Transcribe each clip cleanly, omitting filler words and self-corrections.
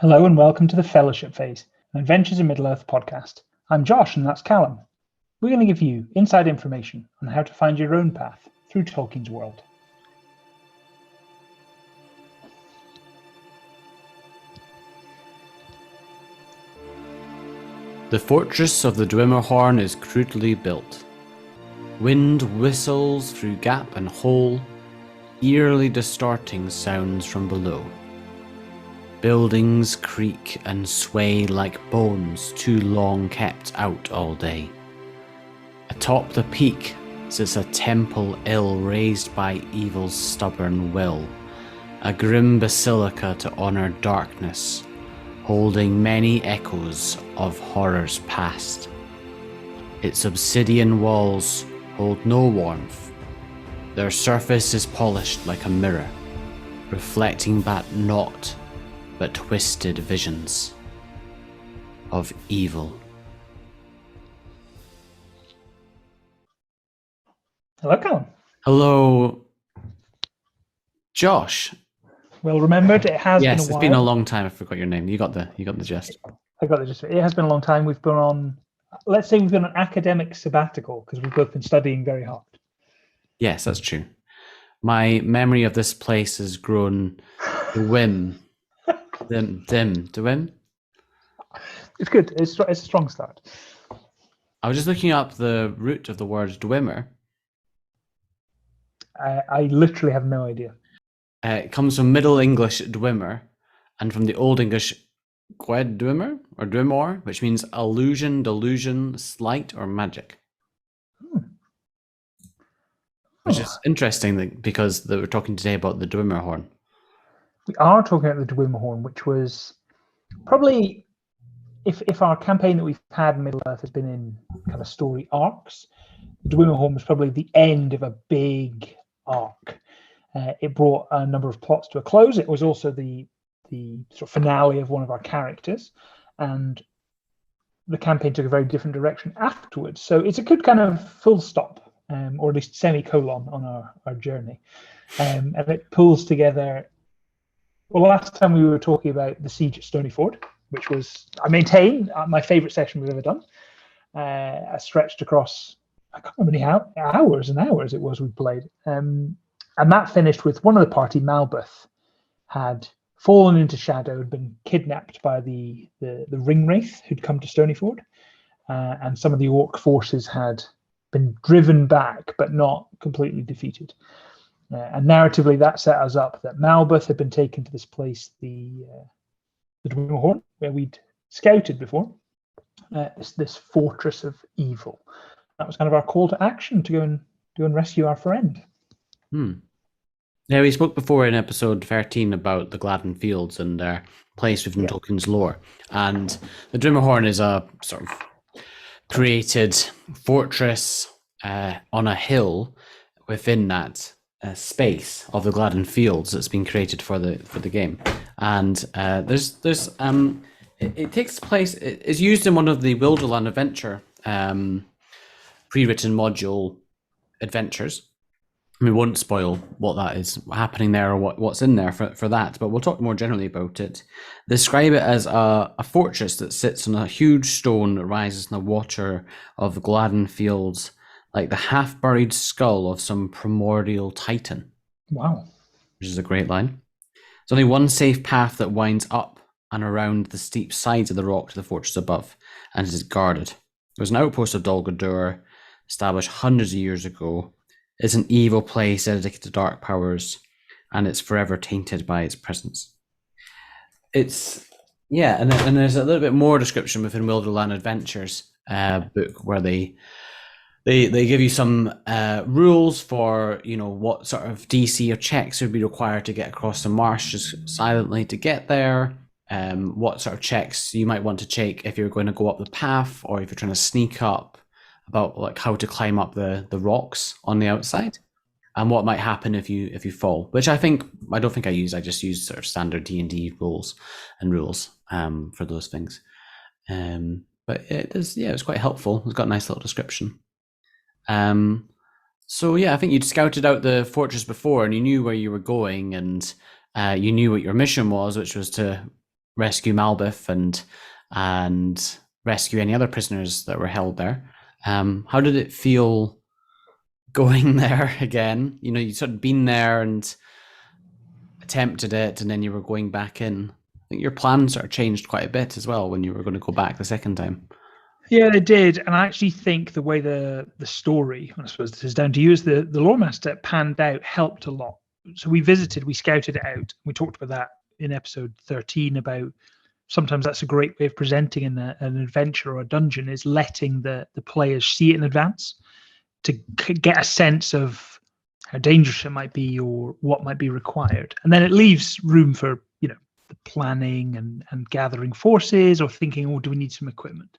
Hello and welcome to the Fellowship Phase, an Adventures in Middle-earth podcast. I'm Josh and that's Callum. We're going to give you inside information on how to find your own path through Tolkien's world. The fortress of the Dwimmerhorn is crudely built. Wind whistles through gap and hole, eerily distorting sounds from below. Buildings creak and sway like bones too long kept out all day. Atop the peak sits a temple ill raised by evil's stubborn will, a grim basilica to honour darkness, holding many echoes of horrors past. Its obsidian walls hold no warmth. Their surface is polished like a mirror, reflecting back naught but twisted visions of evil. Hello, Callum. Hello, Josh. Well remembered, it has been a Yes, while. it's been a long time. I forgot your name. You got the gist. I got the gist. It has been a long time. We've been on, let's say we've been on academic sabbatical because we've both been studying very hard. Yes, that's true. My memory of this place has grown Dwim. Dwim? It's good. It's a strong start. I was just looking up the root of the word Dwimmer. I literally have no idea. It comes from Middle English Dwimmer and from the Old English Dwimmer or Dwimor, which means illusion, delusion, sleight, or magic. Which is interesting because we're talking today about the Dwimmerhorn. We are talking about the Dwimmerhorn, which was probably, if our campaign that we've had in Middle-earth has been in kind of story arcs, the Dwimmerhorn was probably the end of a big arc. It brought a number of plots to a close. It was also the sort of finale of one of our characters, and the campaign took a very different direction afterwards. So it's a good kind of full stop, or at least semicolon on our journey. And it pulls together. Well, last time we were talking about the siege at Stony Ford, which was, I maintain, my favourite session we've ever done. Stretched across, I can't remember how many hours and hours it was we played. And that finished with one of the party, Malbeth, had fallen into shadow, had been kidnapped by the ring wraith who'd come to Stony Ford. And some of the orc forces had been driven back, but not completely defeated. And narratively, that set us up that Malbeth had been taken to this place, the Dwimmerhorn, where we'd scouted before. This fortress of evil. That was kind of our call to action to go and rescue our friend. Yeah, we spoke before in episode 13 about the Gladden Fields and their place within Tolkien's lore. And the Dwimmerhorn is a sort of created fortress on a hill within that space of the Gladden Fields that's been created for the game. And it takes place. It's used in one of the Wilderland Adventure pre-written module adventures. We won't spoil what that is happening there or what's in there for that, but we'll talk more generally about it. Describe it as a fortress that sits on a huge stone that rises in the water of the Gladden Fields, like the half-buried skull of some primordial titan. Wow. Which is a great line. There's only one safe path that winds up and around the steep sides of the rock to the fortress above, and it is guarded. It was an outpost of Dol Guldur, established hundreds of years ago. It's an evil place dedicated to dark powers, and it's forever tainted by its presence. And there's a little bit more description within Wilderland Adventures book where they give you some rules for what sort of DC or checks would be required to get across the marsh just silently to get there. What sort of checks you might want to take if you're going to go up the path or if you're trying to sneak up, about like how to climb up the rocks on the outside, and what might happen if you fall. Which I don't think I use. I just use sort of standard D&D rules for those things. But it is, it's quite helpful. It's got a nice little description. So I think you'd scouted out the fortress before, and you knew where you were going, and you knew what your mission was, which was to rescue Malbeth and rescue any other prisoners that were held there. How did it feel going there again? You know, you sort of been there and attempted it, and then you were going back in. I think your plans sort of changed quite a bit as well when you were going to go back the second time. Yeah, it did, and I actually think the way the story, I suppose this is down to you, is the lore master panned out helped a lot. So we scouted it out. We talked about that in episode 13 about sometimes that's a great way of presenting an adventure or a dungeon is letting the players see it in advance to get a sense of how dangerous it might be or what might be required, and then it leaves room for the planning and gathering forces or thinking, oh, do we need some equipment?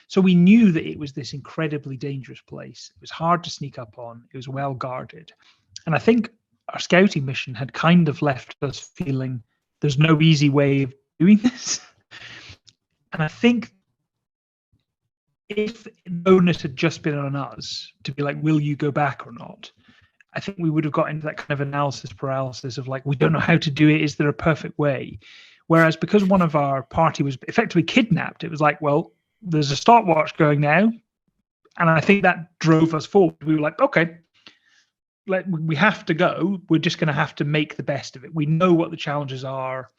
So we knew that it was this incredibly dangerous place. It was hard to sneak up on. It was well guarded. And I think our scouting mission had kind of left us feeling there's no easy way of doing this. And I think if the onus had just been on us to be like, will you go back or not? I think we would have got into that kind of analysis paralysis of like, we don't know how to do it. Is there a perfect way? Whereas because one of our party was effectively kidnapped, it was like, well, there's a stopwatch going now. And I think that drove us forward. We were like, okay, we have to go. We're just going to have to make the best of it. We know what the challenges are.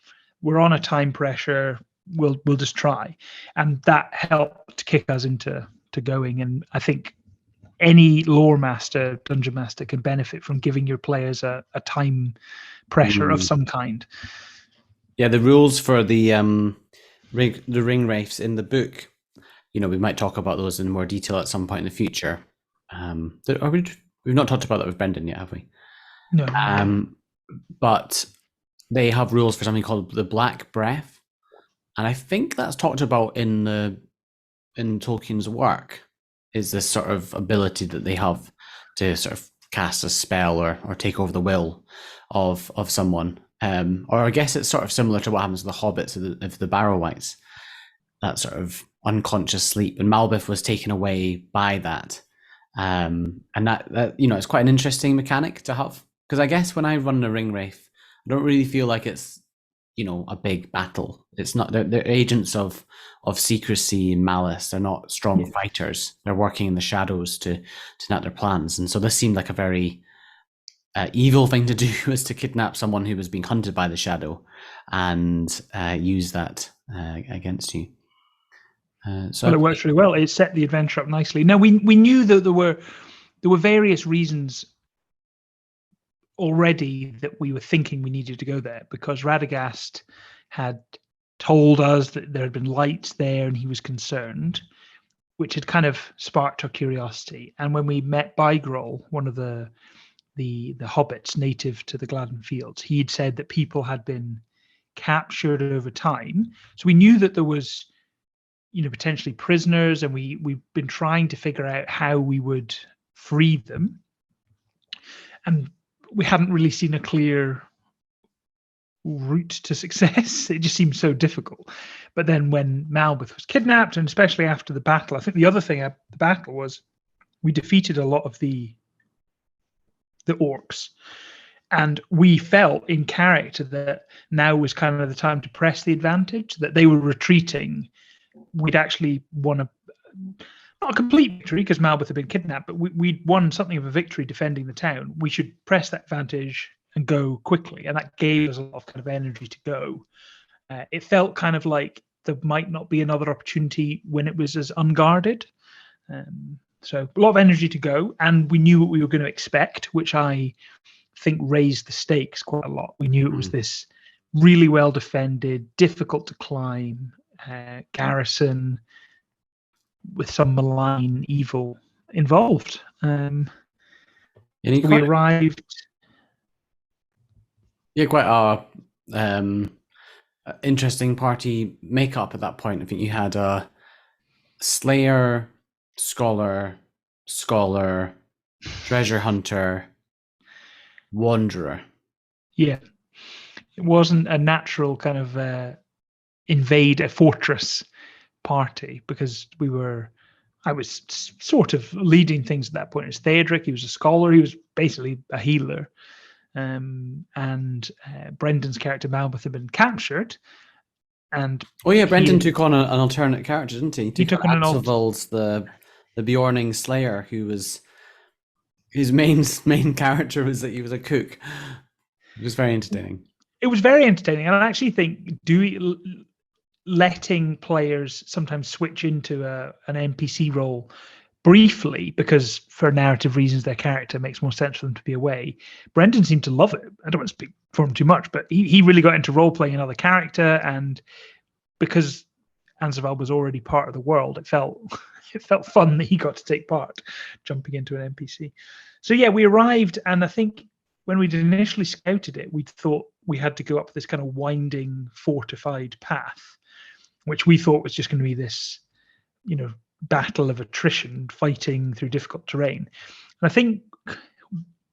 We're on a time pressure. We'll just try. And that helped kick us into going. And I think any lore master, dungeon master can benefit from giving your players a time pressure of some kind. Yeah, the rules for the ring wraiths in the book, we might talk about those in more detail at some point in the future. We've not talked about that with Brendan yet, have we? No. But they have rules for something called the Black Breath, and I think that's talked about in Tolkien's work. Is this sort of ability that they have to sort of cast a spell or take over the will of someone, or I guess it's sort of similar to what happens to the hobbits of the Barrow-wights, that sort of unconscious sleep, and Malbeth was taken away by that, and that it's quite an interesting mechanic to have, because I guess when I run the ring wraith, I don't really feel like it's a big battle. It's not, they're agents of secrecy and malice. They're not strong fighters. They're working in the shadows to enact their plans. And so this seemed like a very evil thing to do, was to kidnap someone who was being hunted by the shadow and use that against you. So it works really well. It set the adventure up nicely. Now we knew that there were various reasons already that we were thinking we needed to go there, because Radagast had told us that there had been lights there and he was concerned, which had kind of sparked our curiosity. And when we met Baigrol, one of the hobbits native to the Gladden fields, he had said that people had been captured over time. So we knew that there was potentially prisoners, and we've been trying to figure out how we would free them. And we hadn't really seen a clear route to success. It just seemed so difficult. But then when Malbeth was kidnapped, and especially after the battle, I think the other thing at the battle was we defeated a lot of the orcs. And we felt in character that now was kind of the time to press the advantage, that they were retreating. We'd actually won not a complete victory because Malbeth had been kidnapped, but we'd won something of a victory defending the town. We should press that advantage and go quickly. And that gave us a lot of kind of energy to go. It felt kind of like there might not be another opportunity when it was as unguarded. So a lot of energy to go. And we knew what we were going to expect, which I think raised the stakes quite a lot. We knew it was this really well defended, difficult to climb garrison with some malign evil involved. We arrived. Yeah, quite a interesting party makeup at that point. I think you had a slayer, scholar, treasure hunter, wanderer. Yeah, it wasn't a natural kind of invade a fortress party, because I was sort of leading things at that point. It's Theodric, he was a scholar, he was basically a healer, and Brendan's character Malbeth had been captured, And oh yeah, Brendan took on an alternate character, didn't he? He took on an Axelvold's the Bjorning Slayer, who was his main character was that he was a cook. It was very entertaining. It was very entertaining, and I actually think letting players sometimes switch into an NPC role briefly, because for narrative reasons their character makes more sense for them to be away. Brendan seemed to love it. I don't want to speak for him too much, but he really got into role playing another character, and because Ansaval was already part of the world, it felt fun that he got to take part, jumping into an NPC. So yeah, we arrived, and I think when we'd initially scouted it, we thought we had to go up this kind of winding, fortified path, which we thought was just going to be this, battle of attrition, fighting through difficult terrain. And I think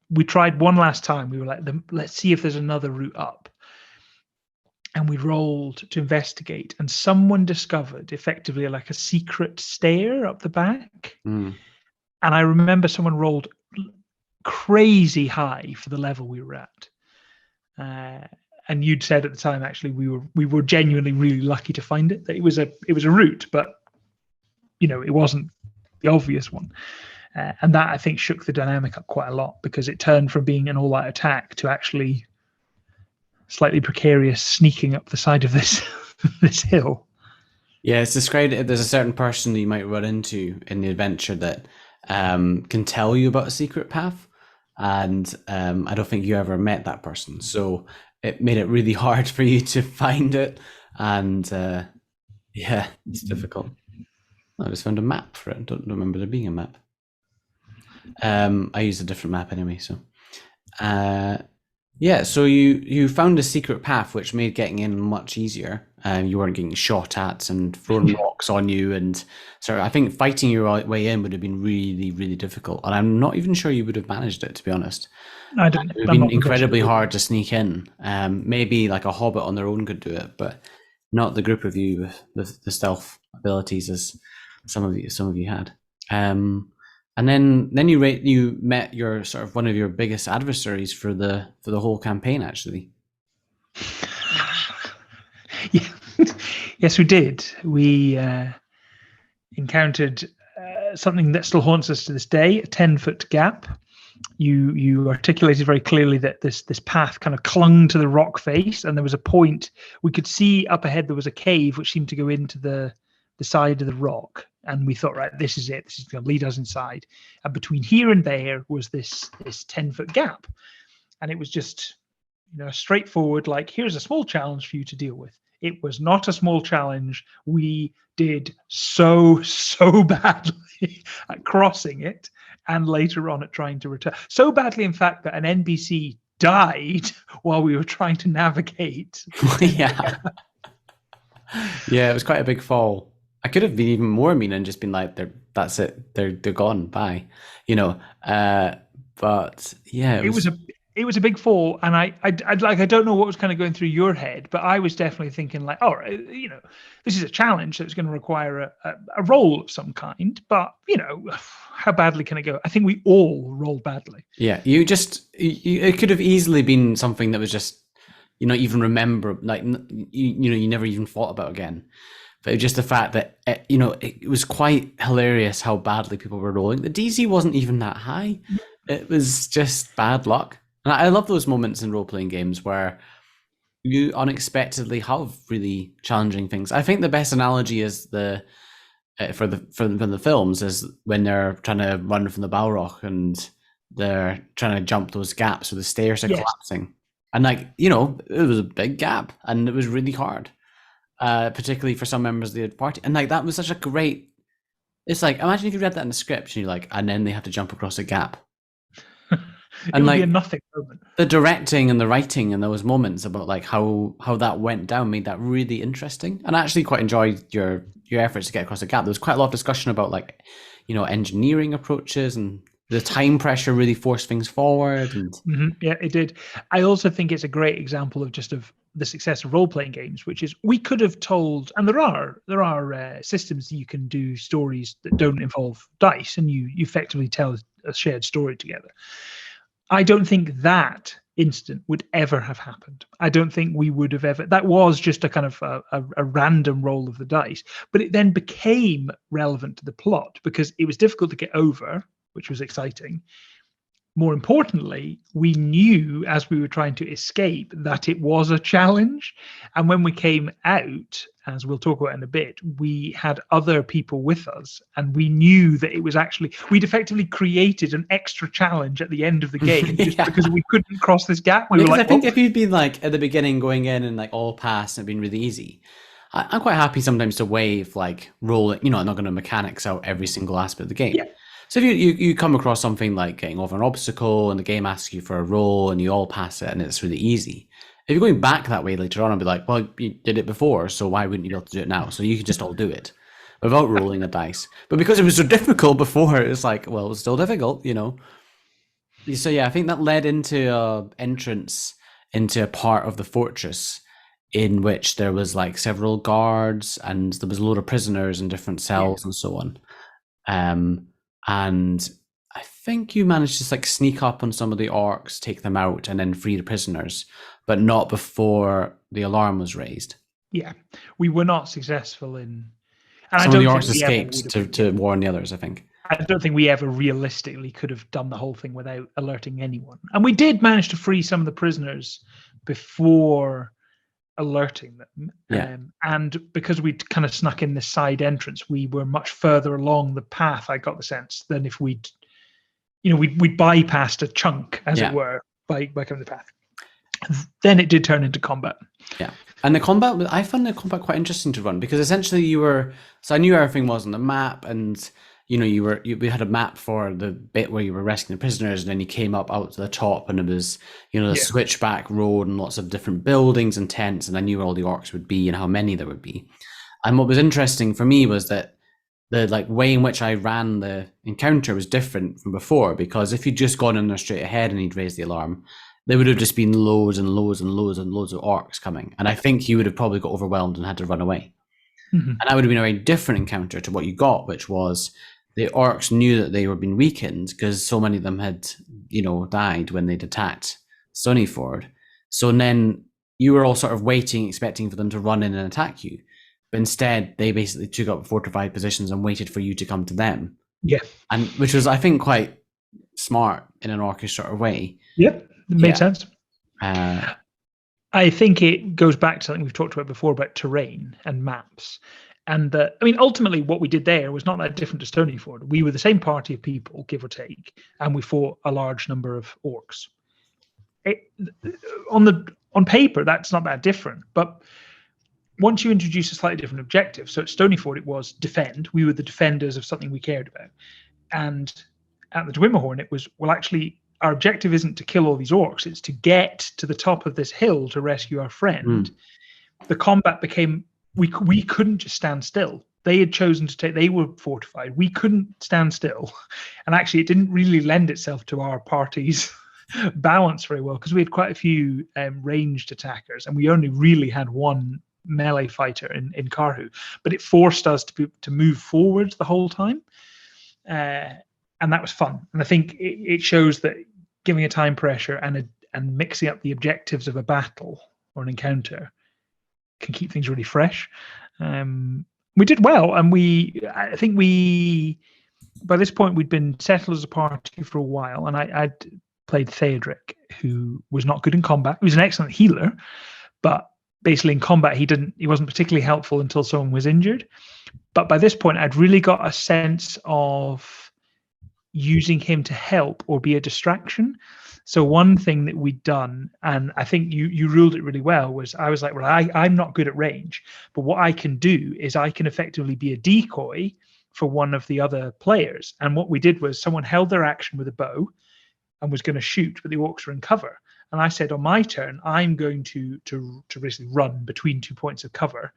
we tried one last time. We were like, let's see if there's another route up. And we rolled to investigate, and someone discovered effectively like a secret stair up the back. Mm. And I remember someone rolled crazy high for the level we were at. And you'd said at the time, actually, we were genuinely really lucky to find it. That it was a route, but it wasn't the obvious one. And that, I think, shook the dynamic up quite a lot, because it turned from being an all-out attack to actually slightly precarious sneaking up the side of this hill. Yeah, it's described. There's a certain person that you might run into in the adventure that can tell you about a secret path, and I don't think you ever met that person, so it made it really hard for you to find it, and yeah, it's difficult. I just found a map for it. I don't remember there being a map. I used a different map anyway, so yeah, so you found a secret path which made getting in much easier. You weren't getting shot at and throwing rocks on you, and so I think fighting your way in would have been really, really difficult. And I'm not even sure you would have managed it, to be honest. I didn't. It would have been incredibly hard to sneak in. Maybe like a hobbit on their own could do it, but not the group of you with the stealth abilities as some of you had. And then you met your sort of one of your biggest adversaries for the whole campaign, actually. Yeah. Yes, we did. We encountered something that still haunts us to this day: a 10-foot gap. You articulated very clearly that this path kind of clung to the rock face, and there was a point we could see up ahead. There was a cave which seemed to go into the side of the rock, and we thought, right, this is it. This is going to lead us inside. And between here and there was this 10-foot gap, and it was just straightforward. Like, here's a small challenge for you to deal with. It was not a small challenge. We did so badly at crossing it, and later on at trying to return. So badly, in fact, that an NPC died while we were trying to navigate. Yeah. Yeah, it was quite a big fall. I could have been even more mean and just been like, that's it. They're gone. Bye. But yeah, it was a big fall, and I don't know what was kind of going through your head, but I was definitely thinking like, all right, this is a challenge that's going to require a roll of some kind, but how badly can it go? I think we all rolled badly. Yeah, it could have easily been something that was just even remember, like you never even thought about again. But just the fact that it was quite hilarious how badly people were rolling. The DC wasn't even that high. It was just bad luck. And I love those moments in role-playing games where you unexpectedly have really challenging things. I think the best analogy is for the films is when they're trying to run from the Balrog and they're trying to jump those gaps where the stairs are collapsing. And it was a big gap and it was really hard, particularly for some members of the party. And that was such a great. It's like, imagine if you read that in the script and you're like, and then they have to jump across a gap. And would be a nothing moment. The directing and the writing and those moments about how that went down made that really interesting. And I actually quite enjoyed your efforts to get across the gap. There was quite a lot of discussion about engineering approaches, and the time pressure really forced things forward. And Yeah, it did. I also think it's a great example of the success of role-playing games, which is we could have told, and there are systems that you can do stories that don't involve dice, and you effectively tell a shared story together. I don't think that incident would ever have happened. I don't think we would have ever. That was just a kind of a random roll of the dice, but it then became relevant to the plot because it was difficult to get over, which was exciting. More importantly, we knew as we were trying to escape that it was a challenge. And when we came out, as we'll talk about in a bit, we had other people with us. And we knew that it was actually, we'd effectively created an extra challenge at the end of the game just because we couldn't cross this gap. We were like, I think if you'd been like at the beginning going in and like all pass and it'd been really easy, I'm quite happy sometimes to waive like roll it, I'm not going to mechanics out every single aspect of the game. Yeah. So if you come across something like getting over an obstacle and the game asks you for a roll and you all pass it and it's really easy, if you're going back that way later on, I'll be like, well, you did it before, so why wouldn't you be able to do it now? So you can just all do it without rolling the dice. But because it was so difficult before, it's like, well, it's still difficult, So yeah, I think that led into entrance into a part of the fortress in which there was like several guards and there was a load of prisoners in different cells and so on. And I think you managed to like sneak up on some of the orcs, take them out, and then free the prisoners, but not before the alarm was raised. Yeah, we were not successful in. And some of the orcs escaped to warn the others, I think. I don't think we ever realistically could have done the whole thing without alerting anyone. And we did manage to free some of the prisoners before alerting them. Yeah. And because we'd kind of snuck in this side entrance, we were much further along the path, I got the sense, than if we'd bypassed a chunk, as it were, by coming the path. Then it did turn into combat. Yeah. And the combat, I found the combat quite interesting to run because essentially so I knew everything was on the map and we had a map for the bit where you were rescuing the prisoners, and then you came up out to the top and it was, the switchback road and lots of different buildings and tents, and I knew where all the orcs would be and how many there would be. And what was interesting for me was that the like way in which I ran the encounter was different from before, because if you'd just gone in there straight ahead and he'd raised the alarm, there would have just been loads and loads and loads and loads of orcs coming. And I think you would have probably got overwhelmed and had to run away. Mm-hmm. And that would have been a very different encounter to what you got, which was the orcs knew that they were being weakened because so many of them had, died when they'd attacked Stonyford. So then you were all sort of waiting, expecting for them to run in and attack you. But instead, they basically took up fortified positions and waited for you to come to them. Yeah. And which was, I think, quite smart in an orcish sort of way. Yep, it made sense. I think it goes back to something we've talked about before about terrain and maps. And ultimately, what we did there was not that different to Stonyford. We were the same party of people, give or take, and we fought a large number of orcs. On paper, that's not that different. But once you introduce a slightly different objective, so at Stonyford it was defend. We were the defenders of something we cared about. And at the Dwimmerhorn, it was, well, actually, our objective isn't to kill all these orcs. It's to get to the top of this hill to rescue our friend. The combat became... We couldn't just stand still. They had chosen to they were fortified. We couldn't stand still. And actually, it didn't really lend itself to our party's balance very well because we had quite a few ranged attackers and we only really had one melee fighter in Karhu. But it forced us to move forward the whole time. And that was fun. And I think it shows that giving a time pressure and mixing up the objectives of a battle or an encounter can keep things really fresh. We did well, and I think by this point we'd been settled as a party for a while, and I'd played Theodric, who was not good in combat. He was an excellent healer, but basically in combat he wasn't particularly helpful until someone was injured. But by this point I'd really got a sense of using him to help or be a distraction. So one thing that we'd done, and I think you ruled it really well, was I was like, well, I'm not good at range, but what I can do is I can effectively be a decoy for one of the other players. And what we did was someone held their action with a bow and was going to shoot, but the orcs were in cover. And I said, on my turn, I'm going to basically run between 2 points of cover.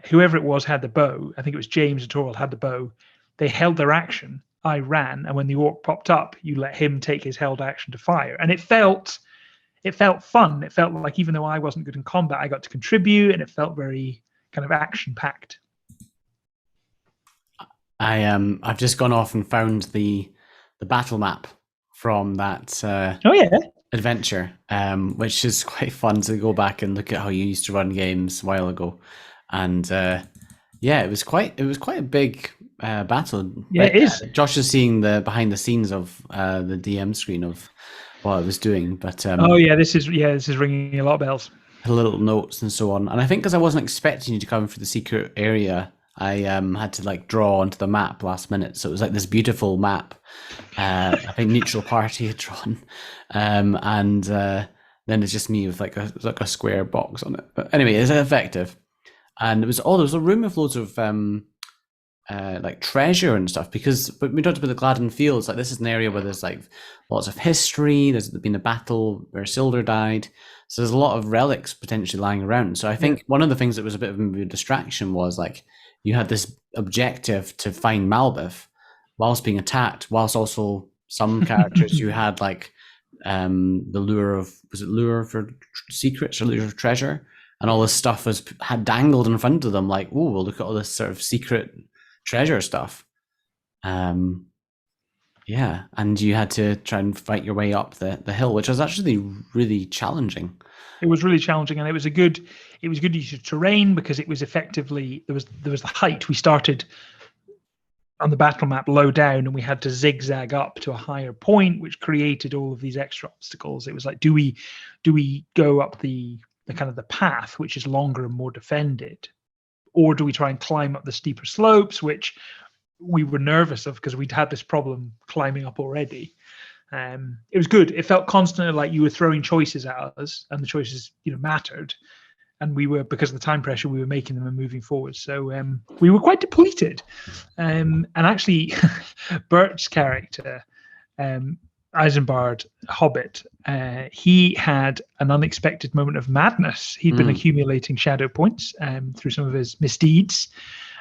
Whoever it was had the bow. I think it was James and Torvald had the bow. They held their action. I ran, and when the orc popped up, you let him take his held action to fire. And it felt fun. It felt like even though I wasn't good in combat, I got to contribute, and it felt very kind of action-packed. I've just gone off and found the battle map from that. Oh yeah. adventure, which is quite fun to go back and look at how you used to run games a while ago, and it was quite a big battle. Yeah, it is. Josh is seeing the behind the scenes of the DM screen of what I was doing, but this is ringing a lot of bells. little notes and so on. And I think because I wasn't expecting you to come through the secret area, I had to like draw onto the map last minute. So it was like this beautiful map. I think neutral party had drawn, and then it's just me with like a square box on it. But anyway, it's effective. And there was a room of loads of like treasure and stuff, but we talked about the Gladden Fields. Like, this is an area where there's like lots of history. There's been a battle where Sildur died, so there's a lot of relics potentially lying around. So I think one of the things that was a bit of a distraction was like you had this objective to find Malbeth whilst being attacked, whilst also some characters you had like the lure for secrets or lure of treasure, and all this stuff had dangled in front of them, like, oh, well, look at all this sort of secret treasure stuff. And you had to try and fight your way up the hill, which was actually really challenging. It was really challenging, and it was good use of terrain, because it was effectively there was the height. We started on the battle map low down, and we had to zigzag up to a higher point, which created all of these extra obstacles. It was like, do we go up the kind of the path, which is longer and more defended, or do we try and climb up the steeper slopes, which we were nervous of because we'd had this problem climbing up already. It was good. It felt constantly like you were throwing choices at us, and the choices, mattered. And we were, because of the time pressure, we were making them and moving forward. So we were quite depleted. And actually, Bert's character, Isambard Hobbit, he had an unexpected moment of madness. He'd been accumulating shadow points through some of his misdeeds,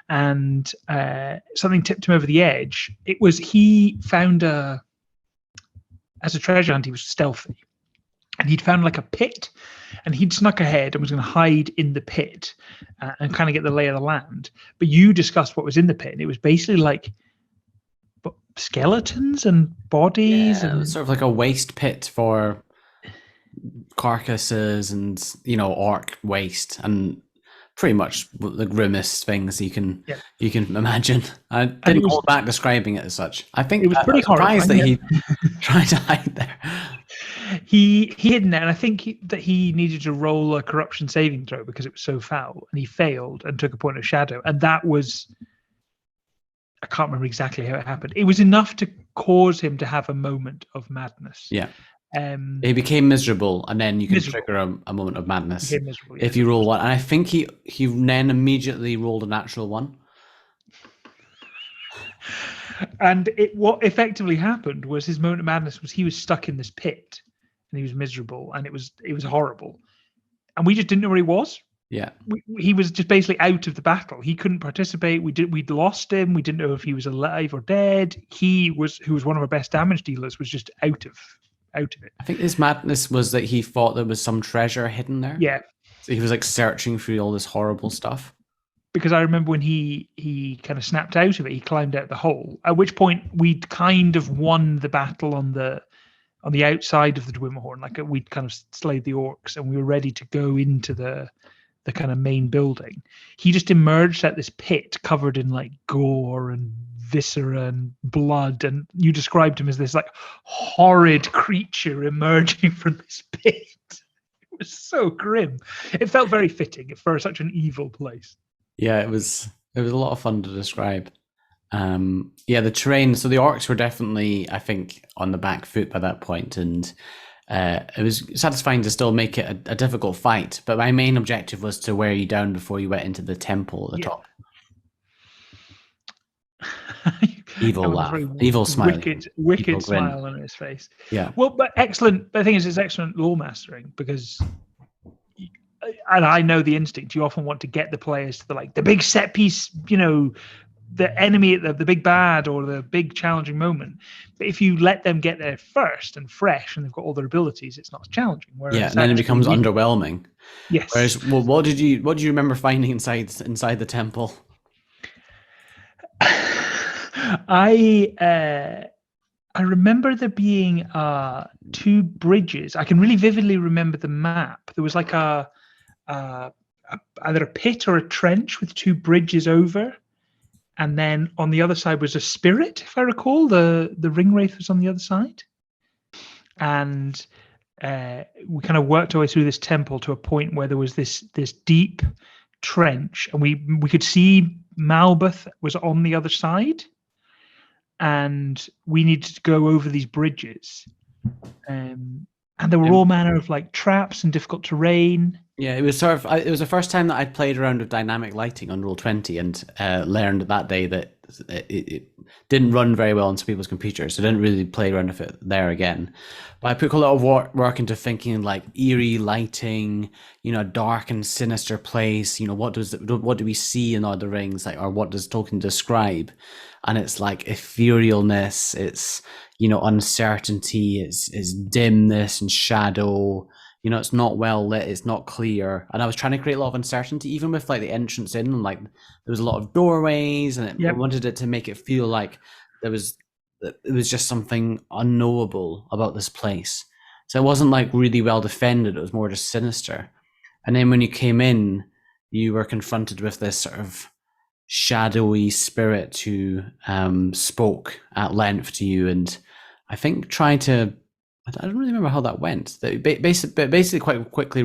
and something tipped him over the edge. It was, he found as a treasure hunt, he was stealthy, and he'd found like a pit, and he'd snuck ahead and was going to hide in the pit and kind of get the lay of the land. But you discussed what was in the pit, and it was basically like skeletons and bodies, and sort of like a waste pit for carcasses and orc waste, and pretty much the grimmest things you can imagine. I didn't hold back describing it as such. I think it was pretty surprised horrifying that he tried to hide there. He hid in there, and I think that he needed to roll a corruption saving throw because it was so foul, and he failed and took a point of shadow, and that was, I can't remember exactly how it happened. It was enough to cause him to have a moment of madness. Yeah. He became miserable, and then you can trigger a moment of madness if you roll one. And I think he then immediately rolled a natural one. And what effectively happened was his moment of madness was he was stuck in this pit, and he was miserable, and it was horrible, and we just didn't know where he was. Yeah, he was just basically out of the battle. He couldn't participate. We'd lost him. We didn't know if he was alive or dead. Who was one of our best damage dealers, was just out of it. I think his madness was that he thought there was some treasure hidden there. Yeah. So he was like searching through all this horrible stuff. Because I remember when he kind of snapped out of it, he climbed out the hole, at which point we'd kind of won the battle on the outside of the Dwimmerhorn. Like, we'd kind of slayed the orcs, and we were ready to go into the kind of main building. He just emerged at this pit covered in like gore and viscera and blood, and you described him as this like horrid creature emerging from this pit. It was so grim. It felt very fitting for such an evil place. Yeah, it was a lot of fun to describe. The terrain, so the orcs were definitely, I think, on the back foot by that point, and it was satisfying to still make it a difficult fight, but my main objective was to wear you down before you went into the temple at the top. Evil laugh, evil smile, wicked evil smile on his face. Yeah. Well, but excellent. The thing is, it's excellent lore mastering, because, and I know the instinct. You often want to get the players to the big set piece, the enemy, the big bad, or the big challenging moment. But if you let them get there first and fresh, and they've got all their abilities, it's not as challenging. Whereas and then it becomes underwhelming. Yes. Whereas, well, what do you remember finding inside the temple? I I remember there being two bridges. I can really vividly remember the map. There was like a either a pit or a trench with two bridges over, and then on the other side was a spirit, if I recall. The ring wraith was on the other side, and we kind of worked our way through this temple to a point where there was this deep trench, and we could see Malbeth was on the other side, and we needed to go over these bridges. And there were all manner of like traps and difficult terrain. Yeah, it was sort of. It was the first time that I'd played around with dynamic lighting on Roll20, and learned that day that it didn't run very well on some people's computers, so I didn't really play around with it there again. But I put a lot of work into thinking like eerie lighting, dark and sinister place. What do we see in Lord of the Rings, like, or what does Tolkien describe? And it's like etherealness, it's uncertainty, it's dimness and shadow. It's not well lit, it's not clear. And I was trying to create a lot of uncertainty, even with like the entrance in, and like there was a lot of doorways, and I wanted it to make it feel like it was just something unknowable about this place. So it wasn't like really well defended, it was more just sinister. And then when you came in, you were confronted with this sort of shadowy spirit who spoke at length to you, and I think tried to, I don't really remember how that went. Basically quite quickly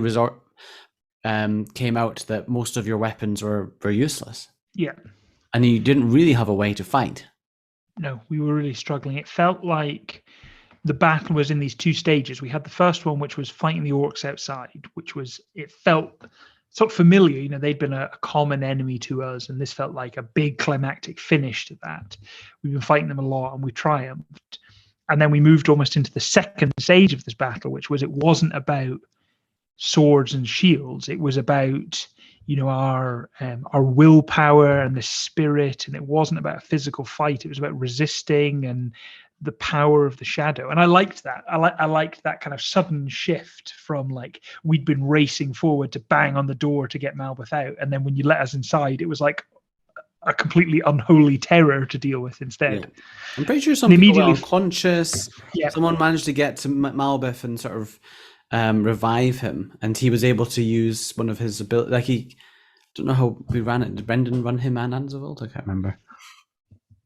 came out that most of your weapons were useless. Yeah. And you didn't really have a way to fight. No, we were really struggling. It felt like the battle was in these two stages. We had the first one, which was fighting the orcs outside, it felt sort of familiar. They'd been a common enemy to us, and this felt like a big climactic finish to that. We've been fighting them a lot, and we triumphed. And then we moved almost into the second stage of this battle, which was, it wasn't about swords and shields. It was about, our willpower and the spirit. And it wasn't about a physical fight. It was about resisting and the power of the shadow. And I liked that. I liked that kind of sudden shift from like, we'd been racing forward to bang on the door to get Malbeth out. And then when you let us inside, it was like a completely unholy terror to deal with instead. Yeah. I'm pretty sure some people were unconscious. Yeah. Someone managed to get to Malbeth and sort of revive him, and he was able to use one of his abilities. Like, I don't know how we ran it. Did Brendan run him and Anzavald? I can't remember.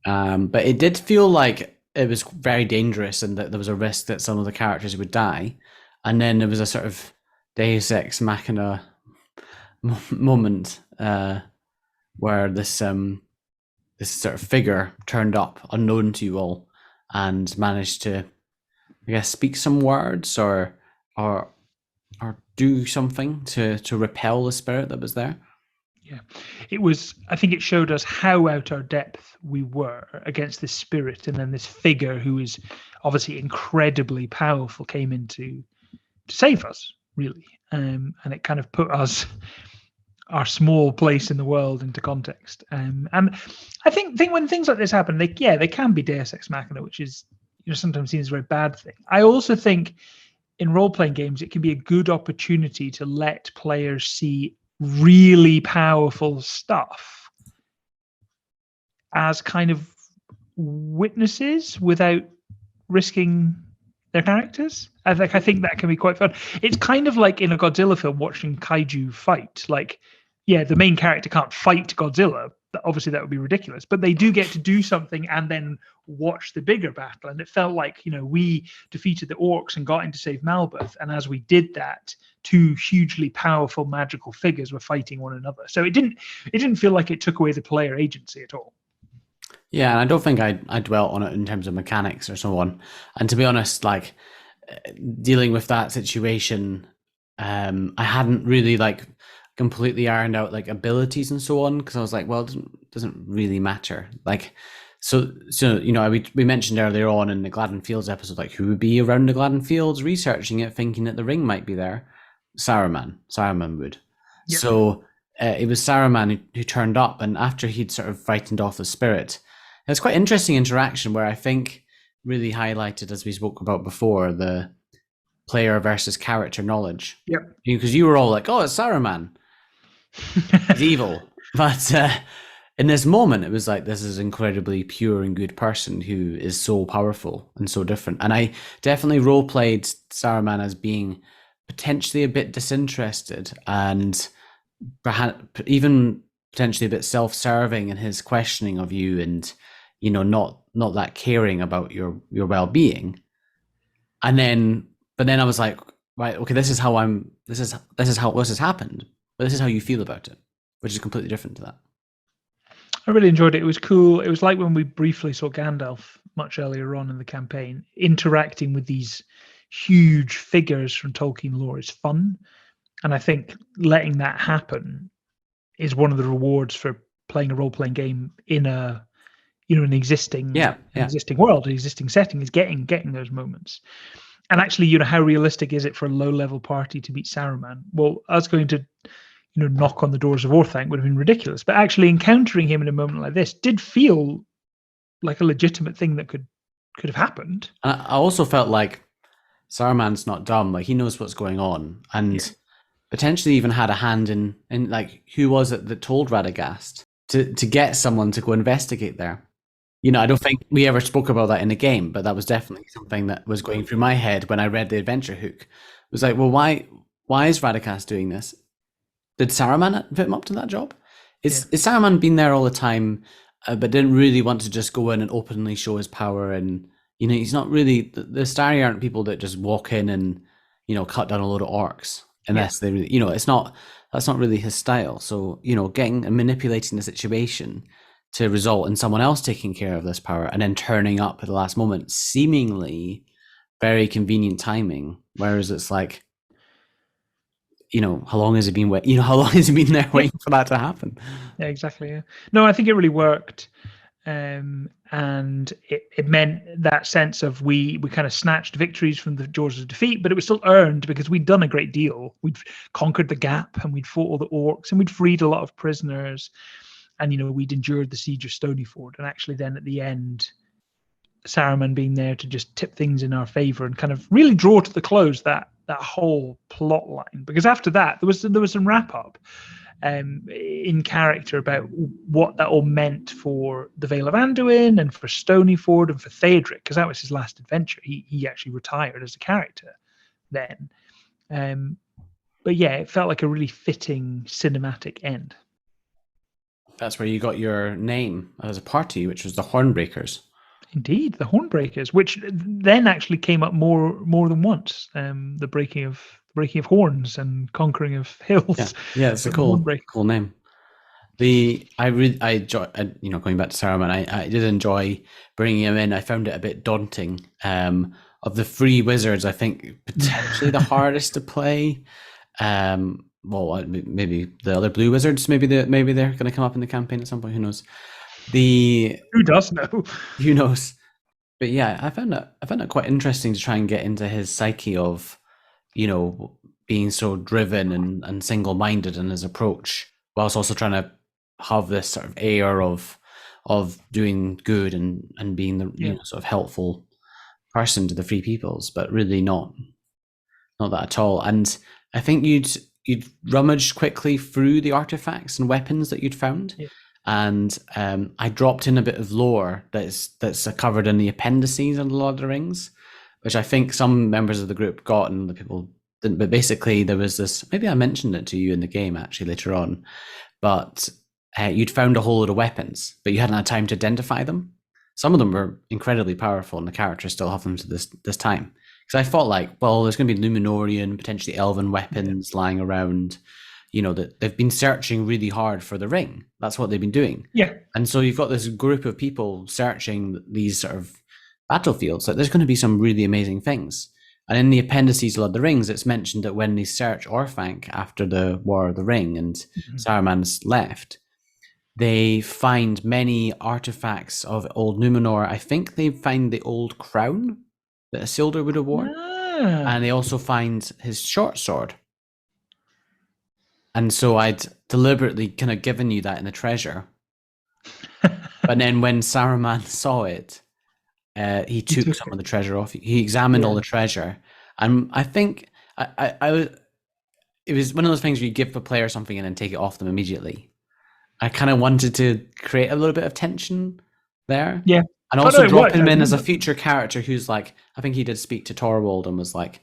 But it did feel like it was very dangerous, and that there was a risk that some of the characters would die. And then there was a sort of Deus Ex Machina moment where this sort of figure turned up unknown to you all and managed to, I guess, speak some words or do something to repel the spirit that was there. Yeah, I think it showed us how out our depth we were against this spirit, and then this figure who is obviously incredibly powerful came in to save us, really. And it kind of put our small place in the world into context. And I think when things like this happen, they can be Deus Ex Machina, which is sometimes seen as a very bad thing. I also think in role-playing games, it can be a good opportunity to let players see really powerful stuff as kind of witnesses without risking their characters. I think that can be quite fun. It's kind of like in a Godzilla film watching kaiju fight. Like, yeah, the main character can't fight Godzilla. Obviously, that would be ridiculous. But they do get to do something and then watch the bigger battle. And it felt like, we defeated the orcs and got in to save Malbeth. And as we did that, two hugely powerful magical figures were fighting one another. So it didn't feel like it took away the player agency at all. Yeah, and I don't think I dwelt on it in terms of mechanics or so on. And to be honest, like, dealing with that situation, I hadn't really like completely ironed out like abilities and so on, because I was like, well, it doesn't really matter. Like, so we mentioned earlier on in the Gladden Fields episode, like, who would be around the Gladden Fields researching it, thinking that the ring might be there? Saruman would. Yep. So it was Saruman who turned up, and after he'd sort of frightened off the spirit, it was quite interesting interaction where I think really highlighted, as we spoke about before, the player versus character knowledge. Yep. Because you were all like, oh, it's Saruman. He's evil. But in this moment, it was like, this is incredibly pure and good person who is so powerful and so different. And I definitely role played Saruman as being potentially a bit disinterested and perhaps even potentially a bit self-serving in his questioning of you, and not that caring about your well-being. And then, but then I was like, right, okay, this is how this is how this has happened, but this is how you feel about it, which is completely different to that. I really enjoyed it. It was cool. It was like when we briefly saw Gandalf much earlier on in the campaign, interacting with these huge figures from Tolkien lore is fun. And I think letting that happen is one of the rewards for playing a role-playing game in an existing existing world, an existing setting, is getting those moments. And actually, how realistic is it for a low-level party to beat Saruman? Well, us going to knock on the doors of Orthanc would have been ridiculous. But actually encountering him in a moment like this did feel like a legitimate thing that could have happened. I also felt like Saruman's not dumb. Like, he knows what's going on, and potentially even had a hand in like, who was it that told Radagast to get someone to go investigate there. I don't think we ever spoke about that in the game, but that was definitely something that was going through my head when I read the adventure hook. It was like, well, why is Radagast doing this? Did Saruman put him up to that job? Is Saruman been there all the time, but didn't really want to just go in and openly show his power? And he's not really, the Starry aren't people that just walk in and cut down a load of orcs unless they really, that's not really his style. So getting and manipulating the situation to result in someone else taking care of this power and then turning up at the last moment, seemingly very convenient timing. Whereas it's like, how long has he been waiting? How long has he been there waiting for that to happen? Yeah, exactly. Yeah. No, I think it really worked. And it meant that sense of we kind of snatched victories from the jaws of defeat, but it was still earned because we'd done a great deal. We'd conquered the gap, and we'd fought all the orcs, and we'd freed a lot of prisoners, and we'd endured the siege of Stonyford. And actually, then at the end, Saruman being there to just tip things in our favor and kind of really draw to the close that whole plot line. Because after that, there was some wrap up in character about what that all meant for the Vale of Anduin and for Stonyford and for Theodric, because that was his last adventure. He actually retired as a character then. But yeah, it felt like a really fitting cinematic end. That's where you got your name as a party, which was the Hornbreakers. Indeed, the Hornbreakers, which then actually came up more than once. The breaking of horns and conquering of hills. Yeah, it's a cool name. I enjoy, going back to Saruman, I did enjoy bringing him in. I found it a bit daunting. Of the three wizards, I think potentially the hardest to play. Well, maybe the other blue wizards. Maybe they're going to come up in the campaign at some point. Who knows? Who does know? Who knows? But yeah, I found it quite interesting to try and get into his psyche of, being so driven and single-minded in his approach, whilst also trying to have this sort of air of doing good and being the sort of helpful person to the Free Peoples, but really not that at all. And I think you'd rummaged quickly through the artifacts and weapons that you'd found. Yeah. And I dropped in a bit of lore that's covered in the appendices of the Lord of the Rings, which I think some members of the group got and the people didn't. But basically, there was this. Maybe I mentioned it to you in the game actually later on, but you'd found a whole load of weapons, but you hadn't had time to identify them. Some of them were incredibly powerful, and the characters still have them to this time. Because I thought, like, well, there's going to be Luminorian, potentially Elven weapons lying around. That they've been searching really hard for the ring. That's what they've been doing. Yeah. And so you've got this group of people searching these sort of battlefields. Like, there's going to be some really amazing things. And in the appendices of Lord of the Rings, it's mentioned that when they search Orthanc after the War of the Ring and Saruman's left, they find many artifacts of old Numenor. I think they find the old crown that Isildur would have worn. And they also find his short sword. And so I'd deliberately kind of given you that in the treasure. But then when Saruman saw it, he took some of the treasure off. He examined all the treasure. And I think it was one of those things where you give the player something and then take it off them immediately. I kind of wanted to create a little bit of tension there. Yeah. And Oh, also no, it drop worked, him I in as a remember. future character who's like, I think he did speak to Torvald and was like,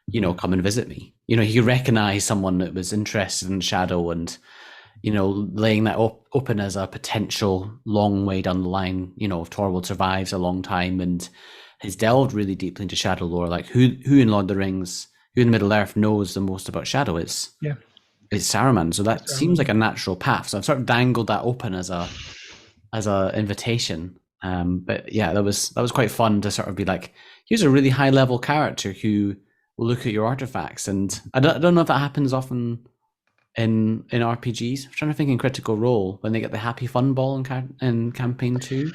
you know, come and visit me. You know, he recognized someone that was interested in Shadow and, you know, laying that open as a potential long way down the line. You know, if Torvald survives a long time and has delved really deeply into Shadow lore, like who in Lord of the Rings, who in Middle Earth knows the most about Shadow is Yeah. it's Saruman. So that seems Saruman. like a natural path. So I've sort of dangled that open as a invitation. But yeah, that was quite fun to sort of be like, here's a really high level character who will look at your artifacts, and I don't know if that happens often in RPGs. I'm trying to think in Critical Role when they get the happy fun ball in campaign 2.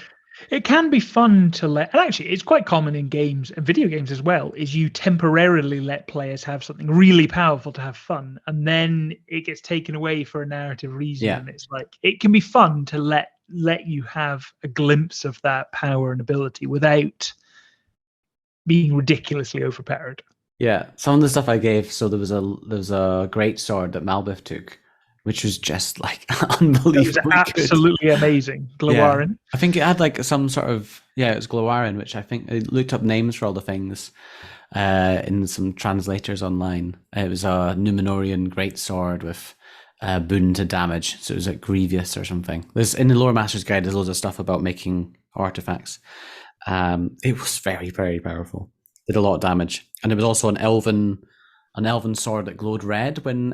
It can be fun to let, and actually it's quite common in games and video games as well, is you temporarily let players have something really powerful to have fun, and then it gets taken away for a narrative reason. Yeah. And it's like, it can be fun to let you have a glimpse of that power and ability without being ridiculously overpowered. Yeah, some of the stuff I gave. So there was a great sword that Malbeth took, which was just like It was unbelievably good. absolutely amazing. Glawarin. Yeah. I think it had like some sort of it was Glawarin, which I think I looked up names for all the things in some translators online. It was a Numenorian greatsword with boon to damage, so it was like Grievous or something. There's in the Lore Master's Guide. There's loads of stuff about making artifacts. It was very, very powerful. Did a lot of damage, and there was also an elven sword that glowed red when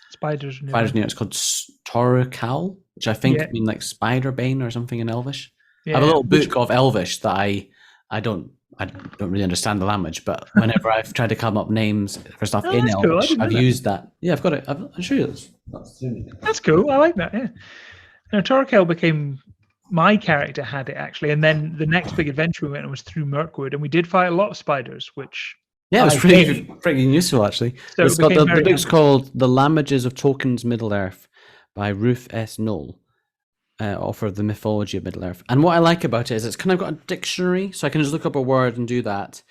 Spiders near. spiders near. It's called Torukal, which I think mean like spider bane or something in Elvish. I have a little book of Elvish that I don't really understand the language, but whenever I've tried to come up names for stuff in Elvish, I've used that. Yeah, I've got it. I'll show you this. That's cool. I like that. Yeah. Now, Torquil became my character had it actually, and then the next big adventure we went on was through Mirkwood, and we did fight a lot of spiders, which it was pretty useful actually. So the book's called "The Lamages of Tolkien's Middle Earth" by Ruth S. Knoll. Author of the Mythology of Middle Earth. And what I like about it is it's kind of got a dictionary, so I can just look up a word and do that.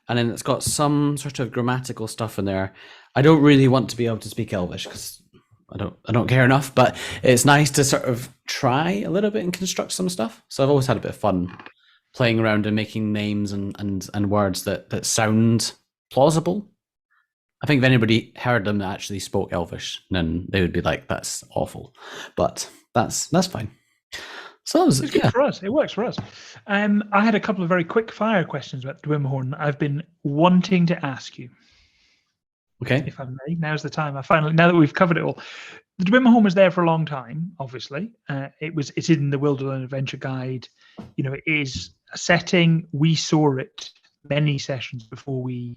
And then it's got some sort of grammatical stuff in there. I don't really want to be able to speak Elvish because I don't care enough, but it's nice to sort of try a little bit and construct some stuff. So I've always had a bit of fun playing around and making names and words that sound plausible. I think if anybody heard them that actually spoke Elvish, then they would be like, that's awful. But that's fine. So it's good for us. It works for us. I had a couple of very quick fire questions about Dwimmerhorn that I've been wanting to ask you. Okay. If I may, now's the time. Now that we've covered it all. The Dwimmerhorn was there for a long time, obviously. It's in the Wilderland Adventure Guide. You know, it is a setting. We saw it many sessions before we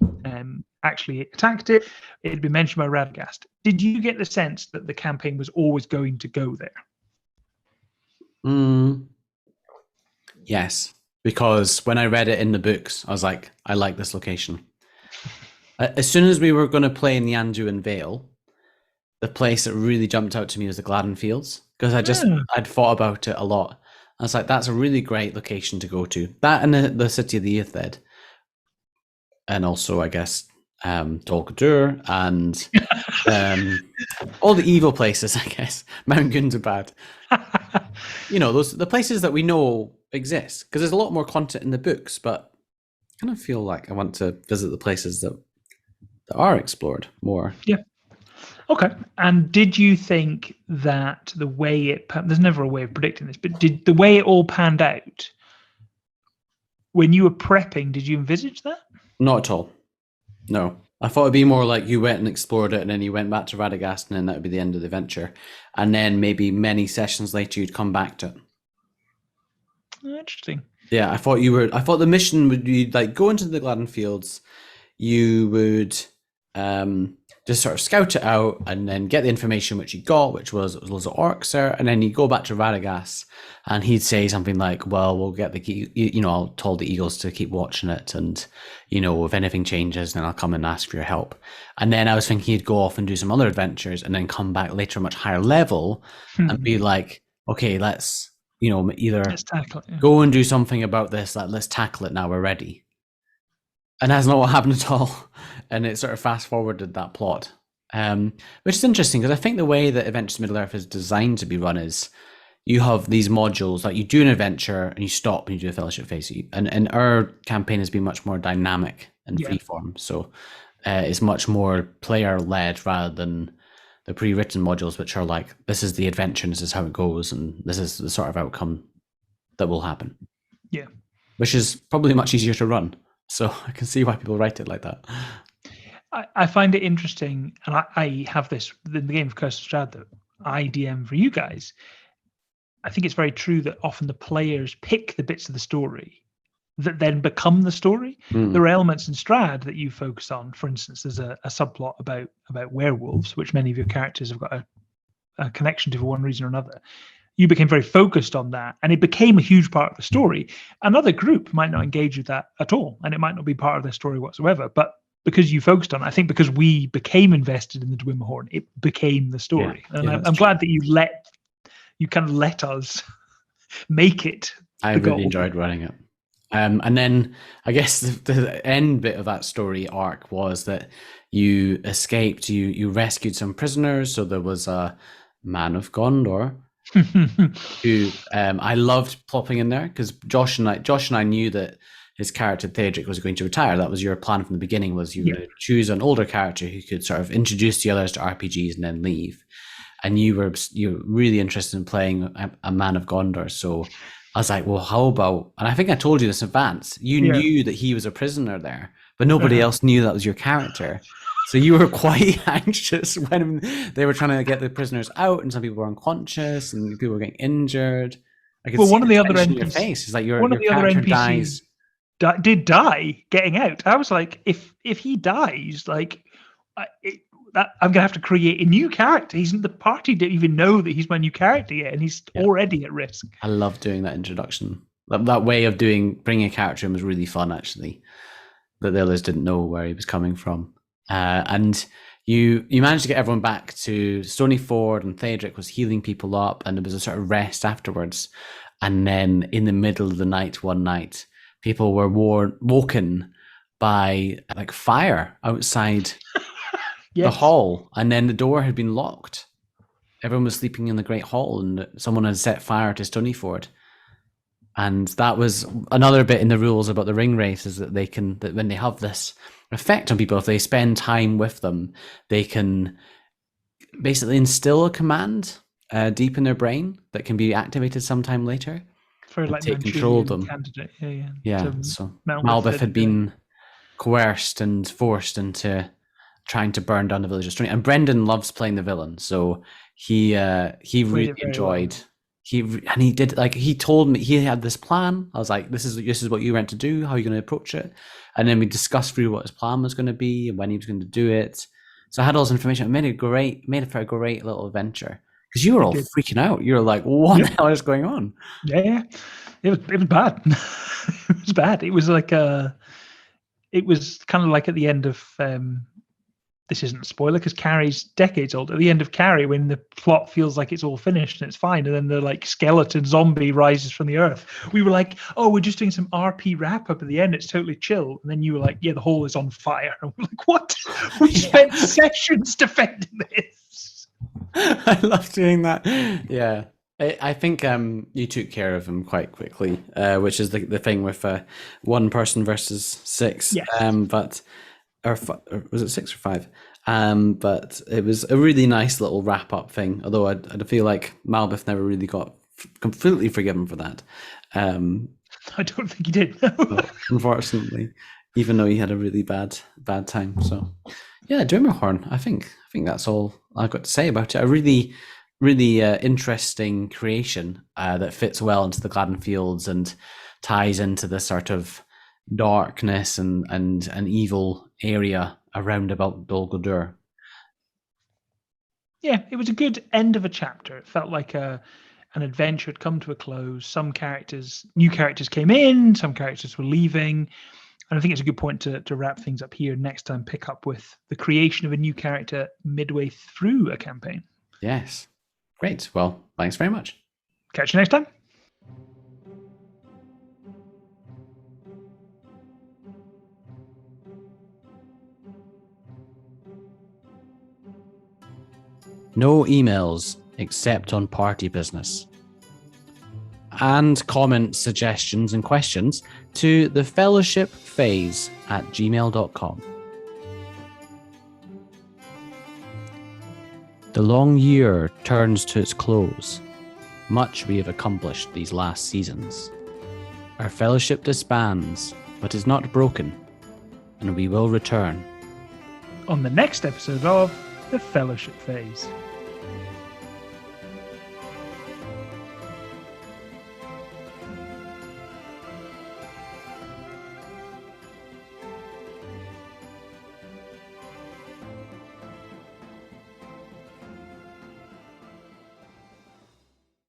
actually attacked it. It had been mentioned by Radagast. Did you get the sense that the campaign was always going to go there? Yes, because when I read it in the books, I was like, I like this location. As soon as we were going to play in the Anduin Vale, the place that really jumped out to me was the Gladden Fields, because I'd thought about it a lot. I was like, that's a really great location to go to. That and the city of the Ithred. And also, I guess, Dol Guldur and all the evil places, I guess. Mount Gundabad. You know, the places that we know exist, because there's a lot more content in the books, but I kind of feel like I want to visit the places that are explored more. Yeah. Okay. And did you think that the way there's never a way of predicting this, but did the way it all panned out, when you were prepping, did you envisage that? Not at all. No. I thought it'd be more like you went and explored it and then you went back to Radagast and then that would be the end of the adventure. And then maybe many sessions later you'd come back to it. Interesting. Yeah, I thought the mission would be like go into the Gladden Fields, you would just sort of scout it out and then get the information which you got, which was loads of orcs there, and then you go back to Radagast and he'd say something like, well, we'll get I'll tell the eagles to keep watching it, and if anything changes then I'll come and ask for your help. And then I was thinking he'd go off and do some other adventures and then come back later a much higher level and be like, okay, let's tackle it, go and do something about this, let's tackle it now, we're ready. And that's not what happened at all. And it sort of fast forwarded that plot. Which is interesting because I think the way that Adventures in Middle-earth is designed to be run is you have these modules, like you do an adventure and you stop and you do a fellowship phase. And our campaign has been much more dynamic and freeform. So it's much more player-led rather than the pre-written modules, which are like, this is the adventure and this is how it goes and this is the sort of outcome that will happen. Yeah. Which is probably much easier to run. So I can see why people write it like that. I find it interesting, and I have this in the game of Curse of Strahd that I DM for you guys. I think it's very true that often the players pick the bits of the story that then become the story. There are elements in Strahd that you focus on. For instance, there's a subplot about werewolves, which many of your characters have got a connection to for one reason or another. You became very focused on that, and it became a huge part of the story. Another group might not engage with that at all, and it might not be part of their story whatsoever. But because you focused on it, I think because we became invested in the Dwimmerhorn, it became the story. And I'm glad that you kind of let us make it. I really enjoyed running it. And then I guess the end bit of that story arc was that you escaped, you rescued some prisoners. So there was a man of Gondor who I loved plopping in there because Josh and I knew that his character Theodric was going to retire. That was your plan from the beginning, was you were going to choose an older character who could sort of introduce the others to RPGs and then leave. And you're really interested in playing a man of Gondor. So I was like, well, how about, and I think I told you this in advance, you knew that he was a prisoner there, but nobody else knew that was your character. So you were quite anxious when they were trying to get the prisoners out, and some people were unconscious and people were getting injured. I could see one of the other NPCs, in your face. It's like your character dies. Did die getting out. I was like, if he dies, like I'm gonna have to create a new character. The party didn't even know that he's my new character yet, and he's already at risk. I love doing that introduction. That way of bringing a character in was really fun, actually. That the others didn't know where he was coming from, and you managed to get everyone back to Stony Ford, and Theodric was healing people up, and there was a sort of rest afterwards. And then in the middle of the night, one night, people were woken by like fire outside the hall, and then the door had been locked. Everyone was sleeping in the Great Hall, and someone had set fire to Stonyford. And that was another bit in the rules about the ring wraiths, is that that when they have this effect on people, if they spend time with them, they can basically instill a command deep in their brain that can be activated sometime later. For like take control of them. Candidate. So Malbeth had been coerced and forced into trying to burn down the village of Stony. And Brendan loves playing the villain, so he really enjoyed. Well. He did, like, he told me he had this plan. I was like, this is what you went to do. How are you going to approach it? And then we discussed through what his plan was going to be and when he was going to do it. So I had all this information. It made it for a great little adventure, because you were all freaking out. You were like, what the hell is going on? Yeah, it was bad. It was bad. It was like it was kind of like at the end of this isn't a spoiler because Carrie's decades old. At the end of Carrie, when the plot feels like it's all finished and it's fine, and then the like skeleton zombie rises from the earth, we were like, oh, we're just doing some RP wrap up at the end. It's totally chill. And then you were like, yeah, the hall is on fire. And we're like, what? We spent sessions defending this. I love doing that. Yeah. I think you took care of him quite quickly, which is the thing with one person versus six. Yes. Or was it 6 or 5? But it was a really nice little wrap up thing. Although I feel like Malbeth never really got completely forgiven for that. I don't think he did. Unfortunately, even though he had a really bad time. So yeah, Dwimmerhorn. I think that's all I've got to say about it. A really interesting creation that fits well into the Gladden Fields and ties into the sort of darkness and an evil area around about Dol Guldur. Yeah, it was a good end of a chapter. It felt like an adventure had come to a close. Some new characters came in, some characters were leaving. And I think it's a good point to wrap things up here. Next time, pick up with the creation of a new character midway through a campaign. Yes. Great. Well, thanks very much. Catch you next time. No emails except on party business. And comments, suggestions, and questions to thefellowshipphase@gmail.com. The long year turns to its close. Much we have accomplished these last seasons. Our fellowship disbands, but is not broken, and we will return. On the next episode of The Fellowship Phase.